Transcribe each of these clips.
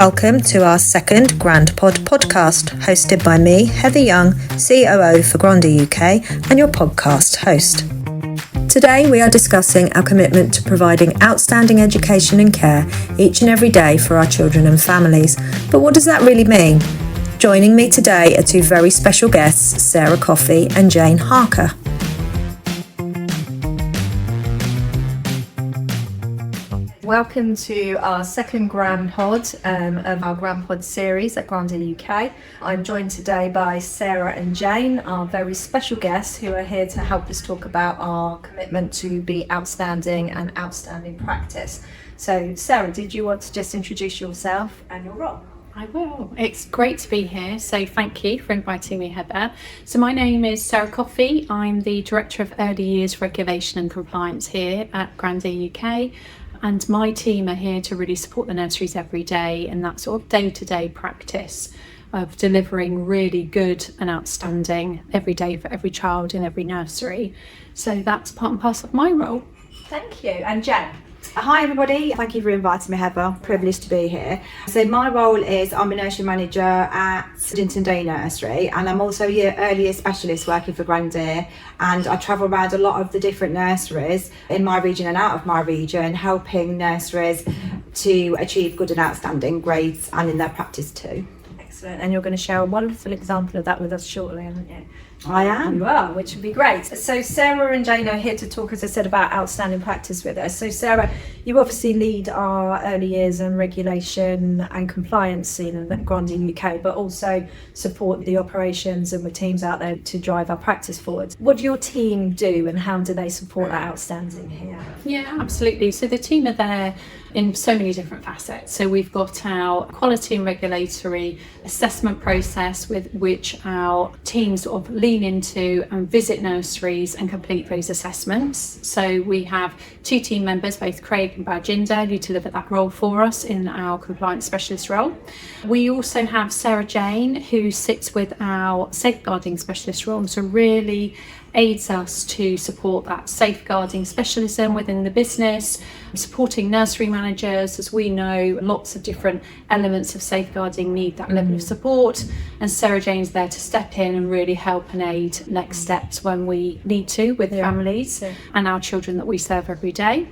welcome to our second GrandPod podcast, hosted by me, Heather Young, COO for GrandirUK, and your podcast host. Today we are discussing our commitment to providing outstanding education and care each and every day for our children and families. But what does that really mean? Joining me today are two very special guests, Sara Coffey and Jayne Harker. Welcome to our second GrandPod of our GrandPod series at GrandirUK. I'm joined today by Sara and Jayne, our very special guests who are here to help us talk about our commitment to be outstanding and outstanding practice. So Sara, did you want to just introduce yourself and your role? I will. It's great to be here, so thank you for inviting me, Heather. So my name is Sara Coffey. I'm the Director of Early Years Regulation and Compliance here at GrandirUK. And my team are here to really support the nurseries every day in that sort of day-to-day practice of delivering really good and outstanding every day for every child in every nursery. So that's part and parcel of my role. Thank you. And Jayne? Hi everybody, thank you for inviting me, Heather. Privileged to be here. So my role is I'm a Nursery Manager at Ruddington Day Nursery, and I'm also your early years specialist working for Grandir, and I travel around a lot of the different nurseries in my region and out of my region, helping nurseries to achieve good and outstanding grades and in their practice too. Excellent. And you're going to share a wonderful example of that with us shortly, aren't you? I am. You are, which would be great. So Sara and Jayne are here to talk, as I said, about outstanding practice with us. So Sara, you obviously lead our early years and regulation and compliance scene at GrandirUK, but also support the operations and the teams out there to drive our practice forward. What do your team do and how do they support that outstanding here? Yeah, absolutely. So the team are there in so many different facets. So we've got our quality and regulatory assessment process with which our teams sort of lean into and visit nurseries and complete those assessments. So we have two team members, both Craig and Bajinder, who deliver that role for us in our compliance specialist role. We also have Sarah Jayne, who sits with our safeguarding specialist role, so really aids us to support that safeguarding specialism within the business, supporting nursery managers. As we know, lots of different elements of safeguarding need that level of support, and Sarah Jayne's there to step in and really help and aid next steps when we need to with families and our children that we serve every day.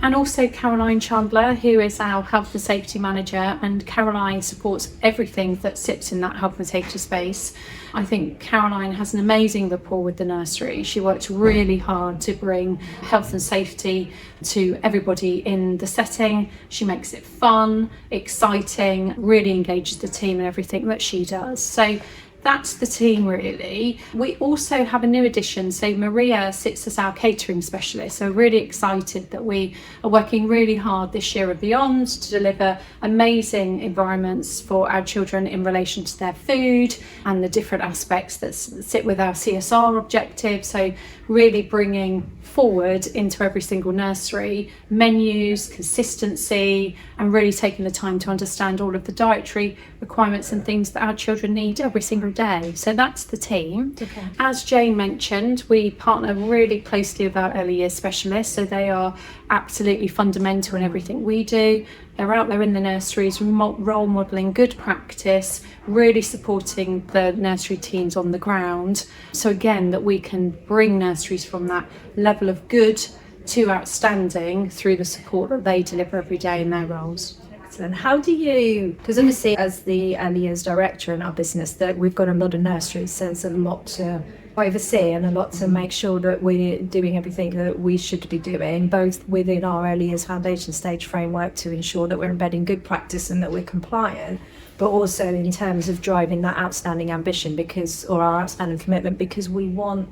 And also Caroline Chandler, who is our health and safety manager, and Caroline supports everything that sits in that health and safety space. I think Caroline has an amazing rapport with the nursery. She works really hard to bring health and safety to everybody in the setting. She makes it fun, exciting, really engages the team in everything that she does. So that's the team really. We also have a new addition. So Maria sits as our catering specialist. So really excited that we are working really hard this year and beyond to deliver amazing environments for our children in relation to their food and the different aspects that sit with our CSR objectives. So really bringing forward into every single nursery menus, consistency, and really taking the time to understand all of the dietary requirements and things that our children need every single day. So that's the team. Okay. As Jayne mentioned, we partner really closely with our early years specialists, so they are absolutely fundamental in everything we do. They're out there in the nurseries, role modelling good practice, really supporting the nursery teams on the ground. So again, that we can bring nurseries from that level of good to outstanding through the support that they deliver every day in their roles. And how do you, because obviously as the early years director in our business, that we've got a lot of nurseries, so there's a lot to oversee and a lot to make sure that we're doing everything that we should be doing, both within our early years foundation stage framework to ensure that we're embedding good practice and that we're compliant, but also in terms of driving that outstanding ambition or our outstanding commitment, because we want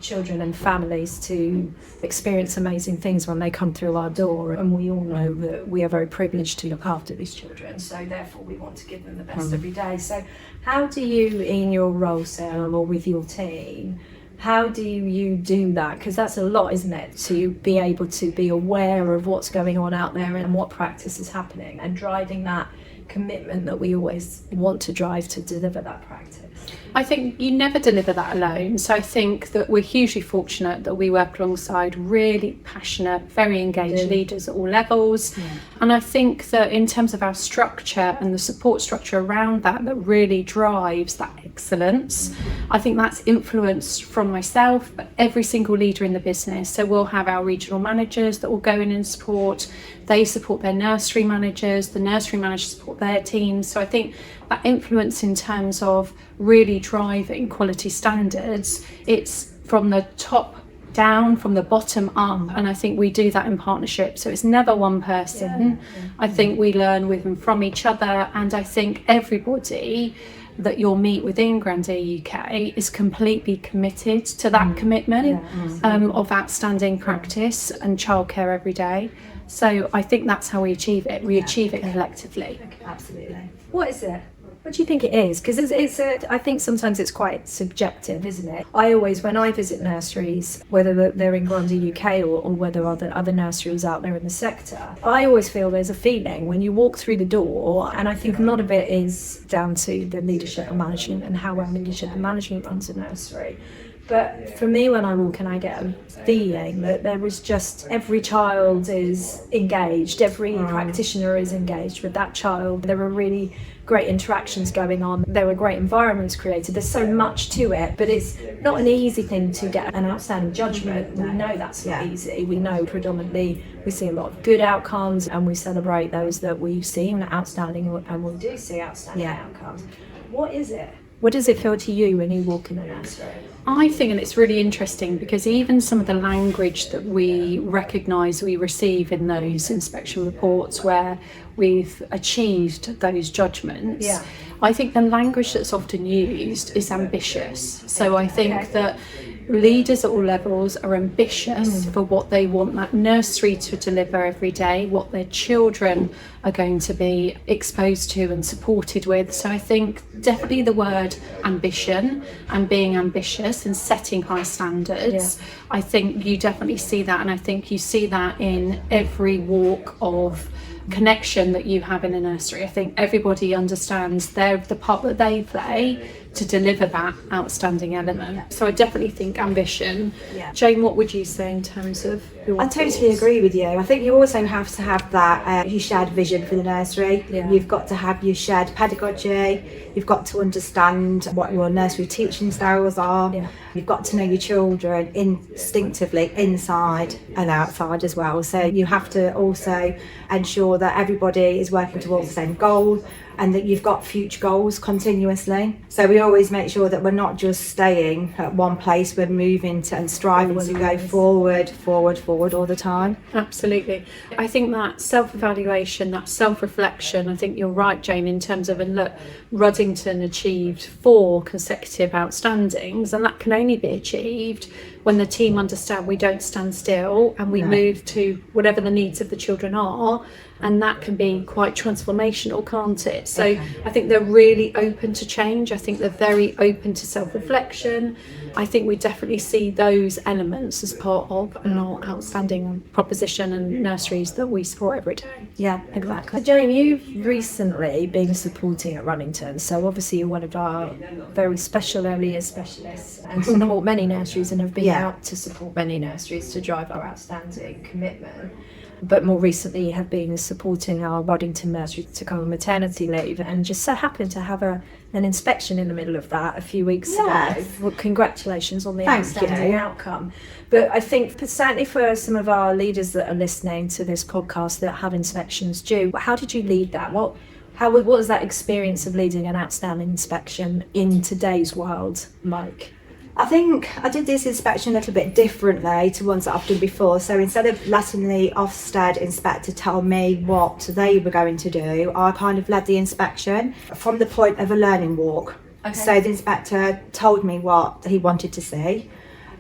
children and families to experience amazing things when they come through our door, and we all know that we are very privileged to look after these children, so therefore we want to give them the best every day. So how do you, in your role, Sara, or with your team, how do you do that? Because that's a lot, isn't it, to be able to be aware of what's going on out there and what practice is happening and driving that commitment that we always want to drive to deliver that practice? I think you never deliver that alone. So I think that we're hugely fortunate that we work alongside really passionate, very engaged leaders at all levels. And I think that in terms of our structure and the support structure around that really drives that excellence, I think that's influenced from myself, but every single leader in the business. So we'll have our regional managers that will go in and support. They support their nursery managers, the nursery managers support their teams. So I think that influence in terms of really driving quality standards, it's from the top down, from the bottom up, and I think we do that in partnership. So it's never one person. I think we learn with and from each other, and I think everybody that you'll meet within GrandirUK is completely committed to that commitment of outstanding practice and childcare every day. So I think that's how we achieve it. We achieve it collectively. Absolutely. What is it? What do you think it is? Because I think sometimes it's quite subjective, isn't it? I always, when I visit nurseries, whether they're in GrandirUK or whether other nurseries out there in the sector, I always feel there's a feeling when you walk through the door, and I think a lot of it is down to the leadership and management and how well leadership and management runs a nursery. But for me, when I walk in, I get a feeling that there is just every child is engaged, every practitioner is engaged with that child. There are really great interactions going on. There are great environments created. There's so much to it, but it's not an easy thing to get an outstanding judgment. We know that's not easy. We know predominantly we see a lot of good outcomes, and we celebrate those that we see outstanding, and we do see outstanding outcomes. What is it? What does it feel to you when you walk in a nursery? I think, and it's really interesting because even some of the language that we recognise we receive in those inspection reports where we've achieved those judgments, I think the language that's often used is ambitious. So I think that leaders at all levels are ambitious for what they want that nursery to deliver every day, what their children are going to be exposed to and supported with. So I think definitely the word ambition and being ambitious and setting high standards, I think you definitely see that, and I think you see that in every walk of connection that you have in a nursery. I think everybody understands the part that they play to deliver that outstanding element. So I definitely think ambition. Jayne, what would you say in terms of your I totally agree with you. I think you also have to have that your shared vision for the nursery. You've got to have your shared pedagogy. You've got to understand what your nursery teaching styles are. You've got to know your children instinctively inside and outside as well. So you have to also ensure that everybody is working towards the same goal, and that you've got future goals continuously. So we always make sure that we're not just staying at one place, we're moving to and striving to go forward all the time. Absolutely. I think that self-evaluation, that self-reflection, I think you're right, Jayne, in terms of, and look, Ruddington achieved 4 consecutive outstandings, and that can only be achieved when the team understand we don't stand still and we move to whatever the needs of the children are, and that can be quite transformational, can't it? So I think they're really open to change. I think they're very open to self-reflection. I think we definitely see those elements as part of our outstanding proposition and nurseries that we support every day. Yeah, exactly. So Jayne, you've recently been supporting at Ruddington, so obviously you're one of our very special early years specialists and support many nurseries and have been out to support many nurseries to drive our outstanding commitment. But more recently you have been supporting our Ruddington nursery to cover maternity leave, and just so happened to have an inspection in the middle of that a few weeks ago. Well, congratulations on the outstanding outcome. But I think certainly for some of our leaders that are listening to this podcast that have inspections due, how did you lead that? What was that experience of leading an outstanding inspection in today's world like? I think I did this inspection a little bit differently to ones that I've done before. So instead of letting the Ofsted inspector tell me what they were going to do, I kind of led the inspection from the point of a learning walk. So the inspector told me what he wanted to see.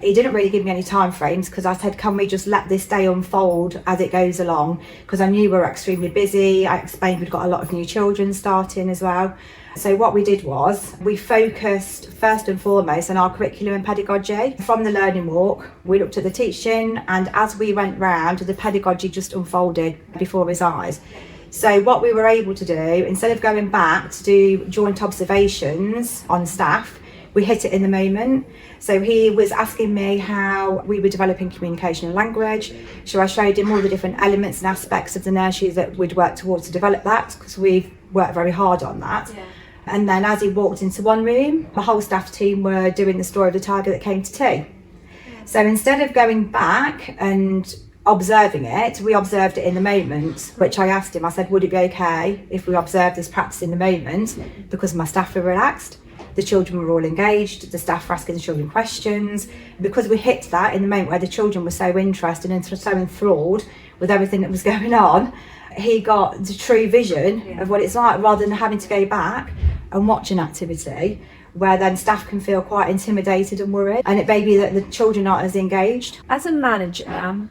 He didn't really give me any time frames because I said, can we just let this day unfold as it goes along? Because I knew we were extremely busy. I explained we'd got a lot of new children starting as well. So what we did was we focused first and foremost on our curriculum and pedagogy. From the learning walk, we looked at the teaching, and as we went round, the pedagogy just unfolded before his eyes. So what we were able to do, instead of going back to do joint observations on staff, we hit it in the moment. So he was asking me how we were developing communication and language. So I showed him all the different elements and aspects of the nursery that we'd worked towards to develop that, because we've worked very hard on that. Yeah. And then as he walked into one room, the whole staff team were doing the story of the tiger that came to tea. Yeah. So instead of going back and observing it, we observed it in the moment, which I asked him, I said, would it be okay if we observed this practice in the moment, because my staff were relaxed? The children were all engaged, the staff were asking the children questions. Because we hit that in the moment where the children were so interested and so enthralled with everything that was going on, he got the true vision of what it's like, rather than having to go back and watch an activity where then staff can feel quite intimidated and worried, and it may be that the children aren't as engaged. As a manager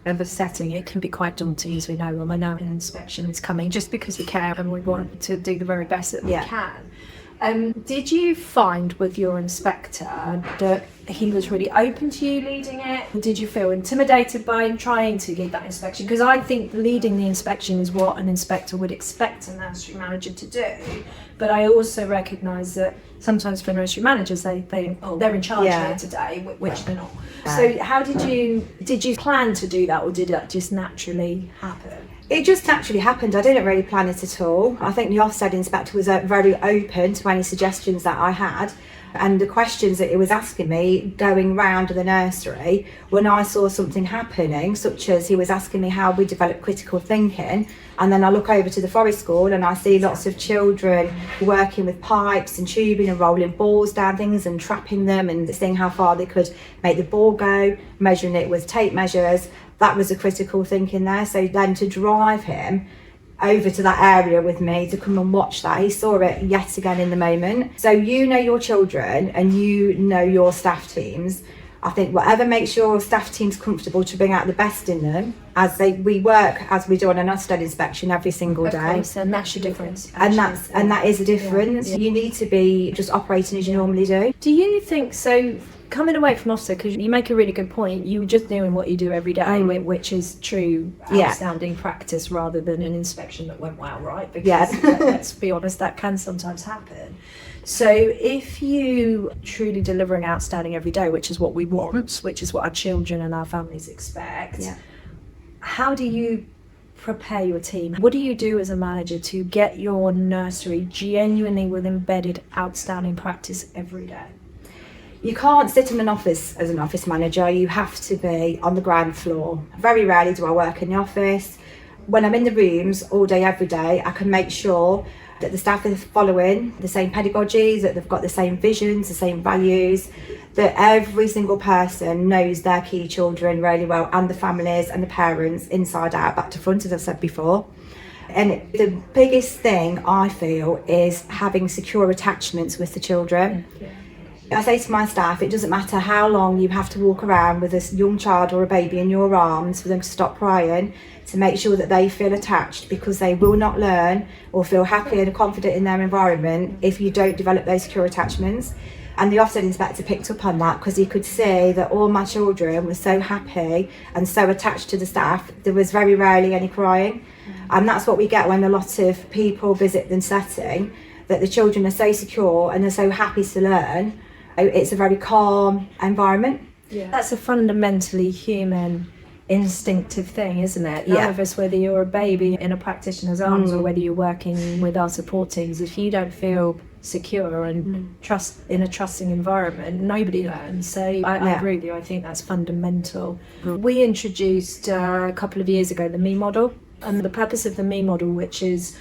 of a setting, it can be quite daunting, as we know, when we know an inspection is coming, just because we care and we want to do the very best that we can. Did you find with your inspector that he was really open to you leading it? Did you feel intimidated by him trying to lead that inspection? Because I think leading the inspection is what an inspector would expect a nursery manager to do. But I also recognise that sometimes for nursery managers, they think, oh, they're in charge here today, which they're not. So how did you plan to do that, or did that just naturally happen? It just naturally happened. I didn't really plan it at all. I think the Ofsted inspector was very open to any suggestions that I had, and the questions that he was asking me going round the nursery when I saw something happening, such as he was asking me how we develop critical thinking, and then I look over to the forest school and I see lots of children working with pipes and tubing and rolling balls down things and trapping them and seeing how far they could make the ball go, measuring it with tape measures. That was a critical thinking there. So then to drive him over to that area with me to come and watch that, he saw it yet again in the moment. So you know your children and you know your staff teams. I think whatever makes your staff teams comfortable to bring out the best in them, we work as we do on an Ofsted inspection every single day. Of course, and that's your difference. And that is a difference. Yeah. You need to be just operating as you normally do. Do you think so? Coming away from Ofsted, because you make a really good point, you were just doing what you do every day, which is true outstanding practice rather than an inspection that went well, right? Because let's be honest, that can sometimes happen. So if you truly delivering outstanding every day, which is what we want, which is what our children and our families expect, how do you prepare your team? What do you do as a manager to get your nursery genuinely with embedded outstanding practice every day? You can't sit in an office as an office manager. You have to be on the ground floor. Very rarely do I work in the office. When I'm in the rooms all day, every day, I can make sure that the staff are following the same pedagogy, that they've got the same visions, the same values, that every single person knows their key children really well, and the families and the parents inside out, back to front, as I've said before. And the biggest thing I feel is having secure attachments with the children. I say to my staff, it doesn't matter how long you have to walk around with a young child or a baby in your arms for them to stop crying, to make sure that they feel attached, because they will not learn or feel happy and confident in their environment if you don't develop those secure attachments. And the Ofsted inspector picked up on that, because he could see that all my children were so happy and so attached to the staff. There was very rarely any crying. And that's what we get when a lot of people visit the setting, that the children are so secure and are so happy to learn. It's a very calm environment. Yeah. That's a fundamentally human instinctive thing, isn't it? None of us, whether you're a baby in a practitioner's arms or whether you're working with our support teams, if you don't feel secure and trust in a trusting environment, nobody learns. So I agree with you. I think that's fundamental. We introduced a couple of years ago the Me model, and the purpose of the Me model, which is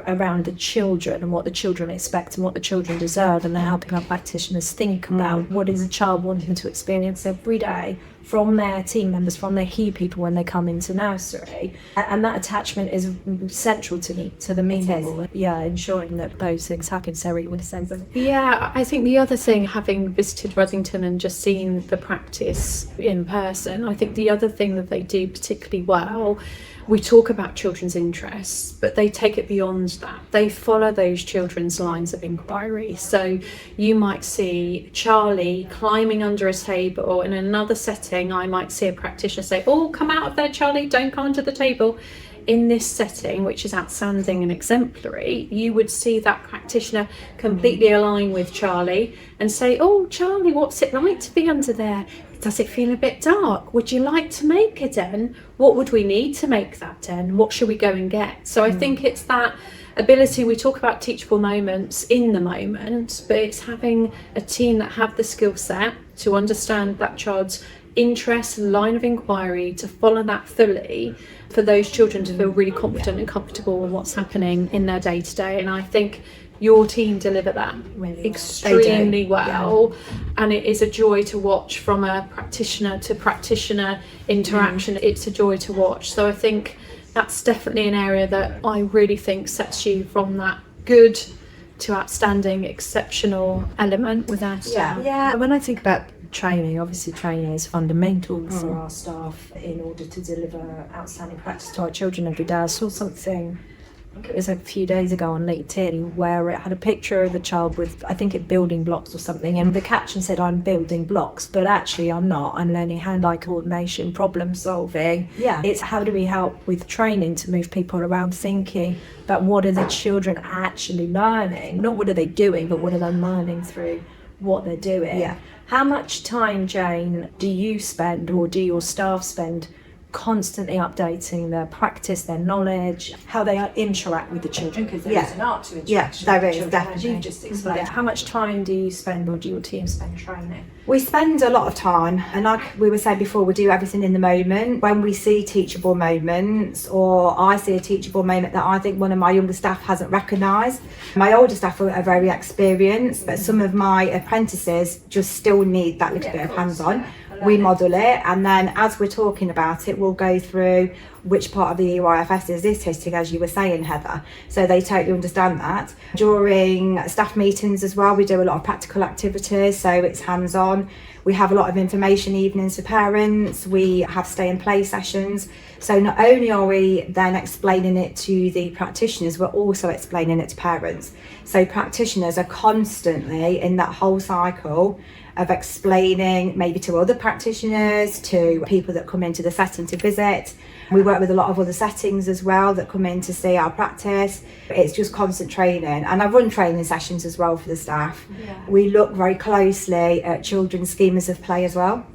around the children and what the children expect and what the children deserve, and they're helping our practitioners think about what is a child wanting to experience every day from their team members, from their key people when they come into nursery. And that attachment is central to the Me model. Yeah, ensuring that those things happen. Sarah, you want to say something? Yeah, I think the other thing, having visited Ruddington and just seen the practice in person, I think the other thing that they do particularly well, we talk about children's interests, but they take it beyond that. They follow those children's lines of inquiry. So you might see Charlie climbing under a table, or in another setting, I might see a practitioner say, oh, come out of there, Charlie, don't come under the table. in this setting, which is outstanding and exemplary, you would see that practitioner completely align with Charlie and say, oh, Charlie, what's it like to be under there? Does it feel a bit dark? Would you like to make a den? What would we need to make that den? What should we go and get? So I think it's that ability. We talk about teachable moments in the moment, but it's having a team that have the skill set to understand that child's interest and line of inquiry, to follow that fully, for those children to feel really confident and comfortable with what's happening in their day to day. And I think your team deliver that extremely well, and it is a joy to watch from a practitioner to practitioner interaction. It's a joy to watch. So I think that's definitely an area that I really think sets you from that good to outstanding, exceptional element with our staff. Yeah. When I think about training, obviously training is fundamental for our staff in order to deliver outstanding practice to our children every day. I saw something, I think it was a few days ago on LinkedIn, where it had a picture of the child with, I think it building blocks or something, and the caption said, I'm building blocks, but actually I'm not. I'm learning hand-eye coordination, problem solving. Yeah. It's how do we help with training to move people around thinking about what are the children actually learning, not what are they doing, but what are they learning through what they're doing. Yeah. How much time, Jayne, do you spend, or do your staff spend, constantly updating their practice, their knowledge, how they interact with the children? Because there is an art to interaction there with is, children, definitely. as you just explained. How much time do you spend, or do your team spend training? We spend a lot of time, and like we were saying before, we do everything in the moment. When we see teachable moments, or I see a teachable moment that I think one of my younger staff hasn't recognised. My older staff are very experienced, but some of my apprentices just still need that little bit of hands-on. We model it, and then as we're talking about it, we'll go through which part of the EYFS is this hitting, as you were saying, Heather. So they totally understand that. During staff meetings as well, we do a lot of practical activities, so it's hands-on. We have a lot of information evenings for parents. We have stay and play sessions. So not only are we then explaining it to the practitioners, we're also explaining it to parents. So practitioners are constantly in that whole cycle of explaining, maybe to other practitioners, to people that come into the setting to visit. We work with a lot of other settings as well that come in to see our practice. It's just constant training, and I run training sessions as well for the staff. We look very closely at children's schemas of play as well,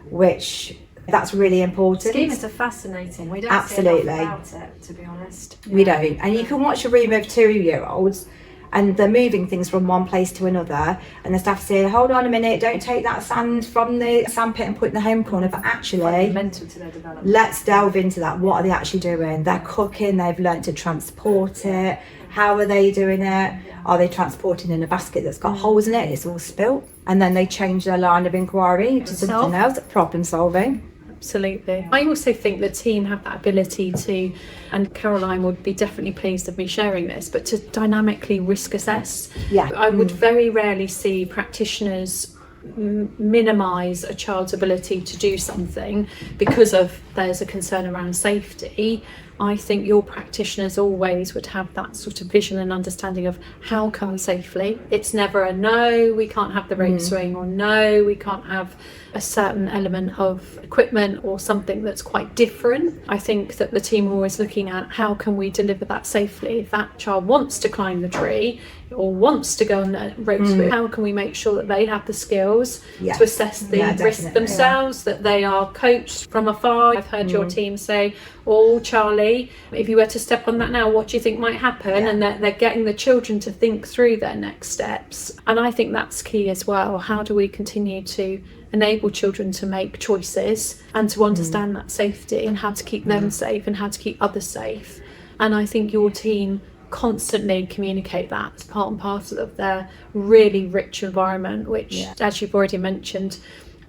which that's really important. Schemas are fascinating. We don't Absolutely. see enough about it, to be honest. We don't. And you can watch a room of 2-year-olds and they're moving things from one place to another, and the staff say, hold on a minute, don't take that sand from the sand pit and put it in the home corner. But actually, Fundamental to their development. let's delve into that. What are they actually doing? They're cooking, they've learnt to transport it. How are they doing it? Are they transporting in a basket that's got holes in it, it's all spilt? And then they change their line of inquiry to something else, problem solving. Absolutely. I also think the team have that ability to, and Caroline would be definitely pleased of me sharing this, but to dynamically risk assess. Yeah. I would very rarely see practitioners minimise a child's ability to do something because of there's a concern around safety. I think your practitioners always would have that sort of vision and understanding of how come safely. It's never a no, we can't have the rope swing, or no, we can't have a certain element of equipment or something that's quite different. I think that the team are always looking at how can we deliver that safely. If that child wants to climb the tree or wants to go on the rope swing, how can we make sure that they have the skills to assess the risk themselves, that they are coached from afar. I've heard your team say, oh Charlie, if you were to step on that now, what do you think might happen? And they're getting the children to think through their next steps. And I think that's key as well. How do we continue to enable children to make choices and to understand that safety and how to keep them safe and how to keep others safe? And I think your team constantly communicate that as part and parcel of their really rich environment, which, as you've already mentioned,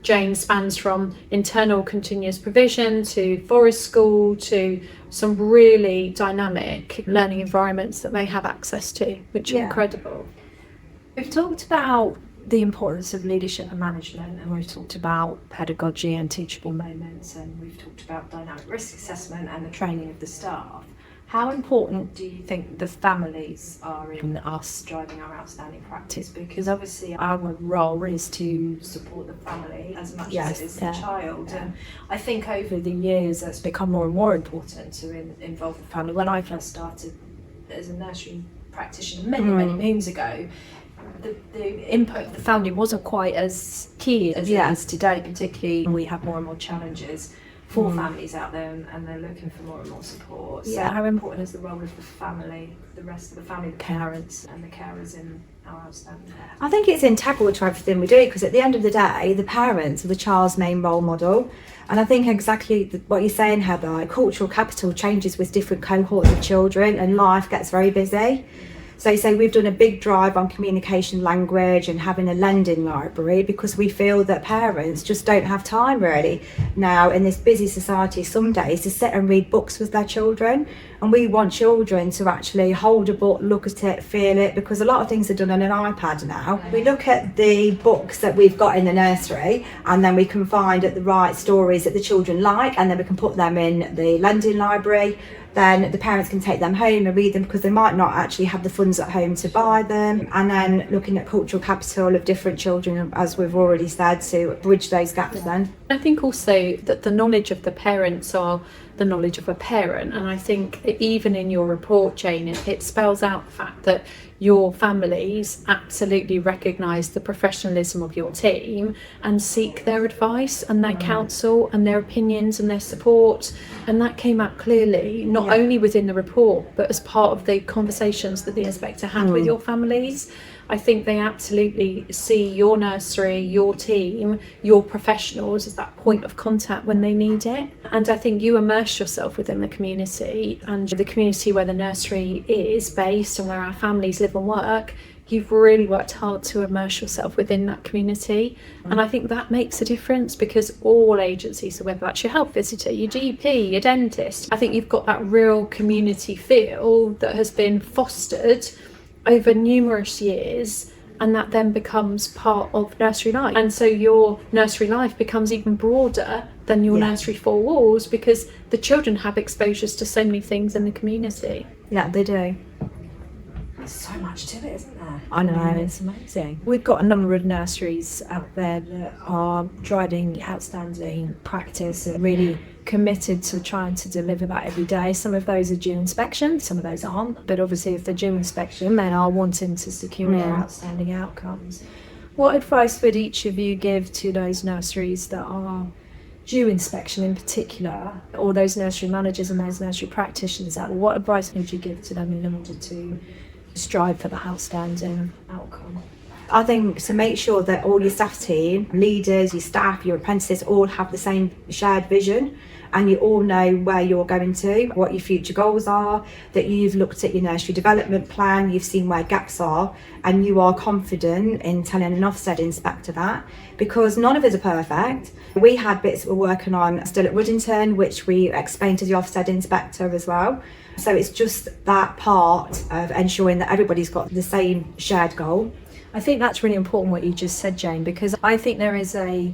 Jayne, spans from internal continuous provision to forest school to some really dynamic learning environments that they have access to, which are incredible. We've talked about the importance of leadership and management, and we've talked about pedagogy and teachable moments, and we've talked about dynamic risk assessment and the training of the staff. How important do you think the families are in us driving our outstanding practice? Because obviously our role is to support the family as much as it is the child. And I think over the years it's become more and more important to involve the family. When I first started as a nursery practitioner many moons ago, the input of the family wasn't quite as key as it is today, particularly we have more and more challenges for families out there and they're looking for more and more support. So how important is the role of the family, the rest of the family, the parents and the carers in our outstanding practice? I think it's integral to everything we do, because at the end of the day, the parents are the child's main role model. And I think exactly what you're saying, Heather, cultural capital changes with different cohorts of children and life gets very busy. So say we've done a big drive on communication language and having a lending library because we feel that parents just don't have time really now in this busy society some days to sit and read books with their children. And we want children to actually hold a book, look at it, feel it, because a lot of things are done on an iPad now. We look at the books that we've got in the nursery and then we can find the right stories that the children like, and then we can put them in the lending library. Then the parents can take them home and read them because they might not actually have the funds at home to buy them. And then looking at cultural capital of different children, as we've already said, to bridge those gaps then. I think also that the knowledge of the parents are the knowledge of a parent, and I think even in your report, Jayne, it spells out the fact that your families absolutely recognise the professionalism of your team and seek their advice and their counsel and their opinions and their support, and that came out clearly not only within the report but as part of the conversations that the inspector had with your families. I think they absolutely see your nursery, your team, your professionals as that point of contact when they need it. And I think you immerse yourself within the community, and the community where the nursery is based and where our families live and work. You've really worked hard to immerse yourself within that community. And I think that makes a difference, because all agencies, so whether that's your health visitor, your GP, your dentist, I think you've got that real community feel that has been fostered over numerous years, and that then becomes part of nursery life. And so your nursery life becomes even broader than your nursery four walls, because the children have exposures to so many things in the community. Yeah, they do. There's so much to it, isn't there? I know. It's amazing. We've got a number of nurseries out there that are driving outstanding practice and really committed to trying to deliver that every day. Some of those are due inspection, some of those aren't, but obviously if they're due inspection, they are wanting to secure their outstanding outcomes. What advice would each of you give to those nurseries that are due inspection in particular, or those nursery managers and those nursery practitioners out there? What advice would you give to them in order to strive for the outstanding outcome? I think to make sure that all your staff team, leaders, your staff, your apprentices all have the same shared vision, and you all know where you're going to, what your future goals are, that you've looked at your nursery development plan, you've seen where gaps are, and you are confident in telling an Ofsted inspector that, because none of us are perfect. We had bits that we're working on still at Ruddington, which we explained to the Ofsted inspector as well. So it's just that part of ensuring that everybody's got the same shared goal. I think that's really important what you just said, Jayne, because I think there is a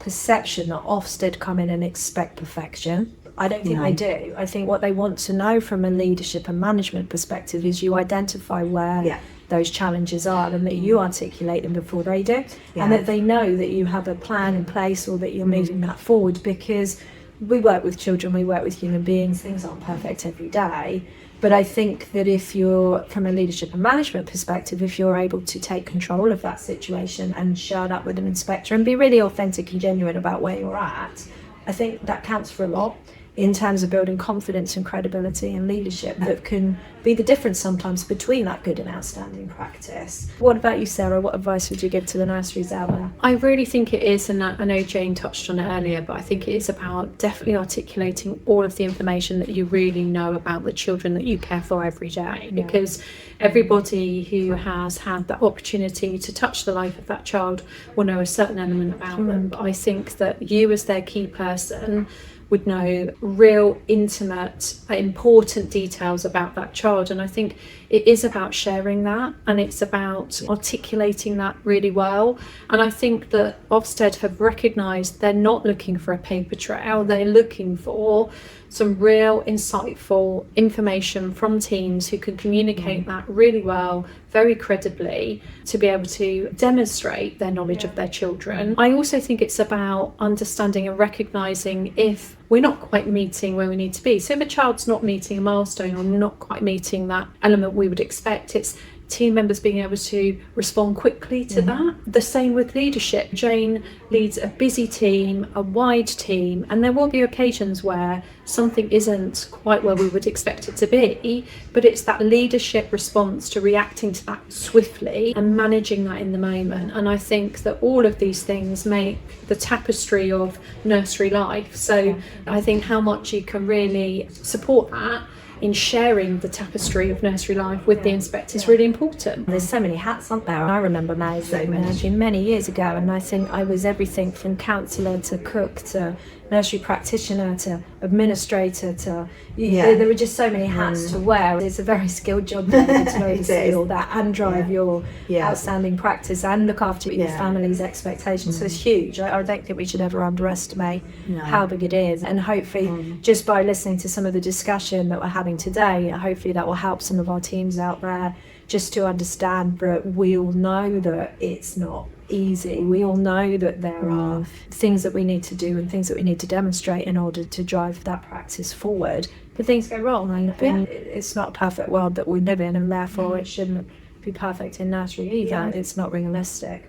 perception that Ofsted come in and expect perfection. I don't think they do. I think what they want to know from a leadership and management perspective is you identify where those challenges are, and that you articulate them before they do, and that they know that you have a plan in place, or that you're moving that forward, because we work with children, we work with human beings, things aren't perfect every day. But I think that if you're, from a leadership and management perspective, if you're able to take control of that situation and share that with an inspector and be really authentic and genuine about where you're at, I think that counts for a lot in terms of building confidence and credibility and leadership that can be the difference sometimes between that good and outstanding practice. What about you, Sara? What advice would you give to the nurseries out there? I really think it is, and I know Jayne touched on it earlier, but I think it is about definitely articulating all of the information that you really know about the children that you care for every day, because everybody who has had that opportunity to touch the life of that child will know a certain element about them. But I think that you, as their key person, would know real intimate, important details about that child. And I think it is about sharing that, and it's about articulating that really well. And I think that Ofsted have recognised they're not looking for a paper trail, they're looking for some real insightful information from teams who can communicate that really well, very credibly, to be able to demonstrate their knowledge of their children. I also think it's about understanding and recognising if we're not quite meeting where we need to be. So if a child's not meeting a milestone or not quite meeting that element we would expect, it's team members being able to respond quickly to that. The same with leadership. Jayne leads a busy team, a wide team, and there will be occasions where something isn't quite where we would expect it to be, but it's that leadership response to reacting to that swiftly and managing that in the moment. And I think that all of these things make the tapestry of nursery life. So I think how much you can really support that in sharing the tapestry of nursery life with the inspector is really important. There's so many hats, aren't there? I remember managing many years ago, and I think I was everything from counsellor to cook to nursery practitioner to administrator to there were just so many hats to wear. It's a very skilled job to oversee all that and drive your outstanding practice and look after your family's expectations. So it's huge. I don't think we should ever underestimate how big it is, and hopefully just by listening to some of the discussion that we're having today, hopefully that will help some of our teams out there just to understand that we all know that it's not easy. We all know that there are things that we need to do and things that we need to demonstrate in order to drive that practice forward. But things go wrong, and it's not a perfect world that we live in, and therefore it shouldn't be perfect in nursery either. It's not realistic.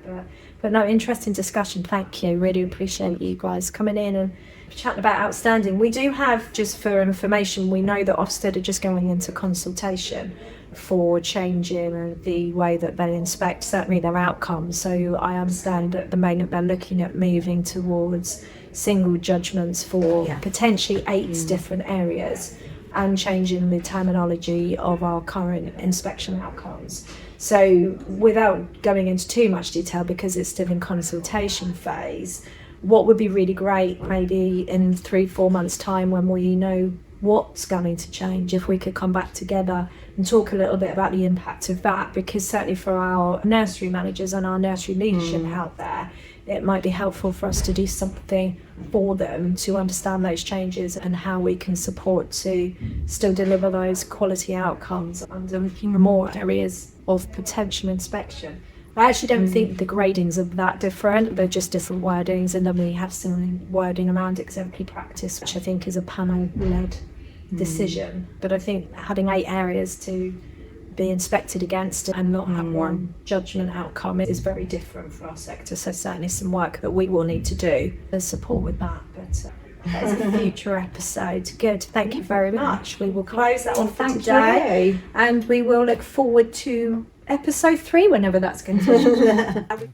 But no, interesting discussion. Thank you. Really appreciate you guys coming in and chatting about Outstanding. We do have, just for information, we know that Ofsted are just going into consultation for changing the way that they inspect certainly their outcomes. So I understand at the moment they're looking at moving towards single judgments for potentially 8 different areas, and changing the terminology of our current inspection outcomes. So without going into too much detail, because it's still in consultation phase, what would be really great maybe in 3-4 months time, when we know what's going to change, if we could come back together and talk a little bit about the impact of that, because certainly for our nursery managers and our nursery leadership out there, it might be helpful for us to do something for them to understand those changes and how we can support to still deliver those quality outcomes under more areas of potential inspection. I actually don't think the gradings are that different, they're just different wordings, and then we have some wording around exemplary practice, which I think is a panel-led decision. But I think having 8 areas to be inspected against and not have one judgment outcome is very different for our sector. So certainly some work that we will need to do to support with that. But that's a future episode. Good, thank you very much. We will close that off for today, and we will look forward to episode 3 whenever that's going to be.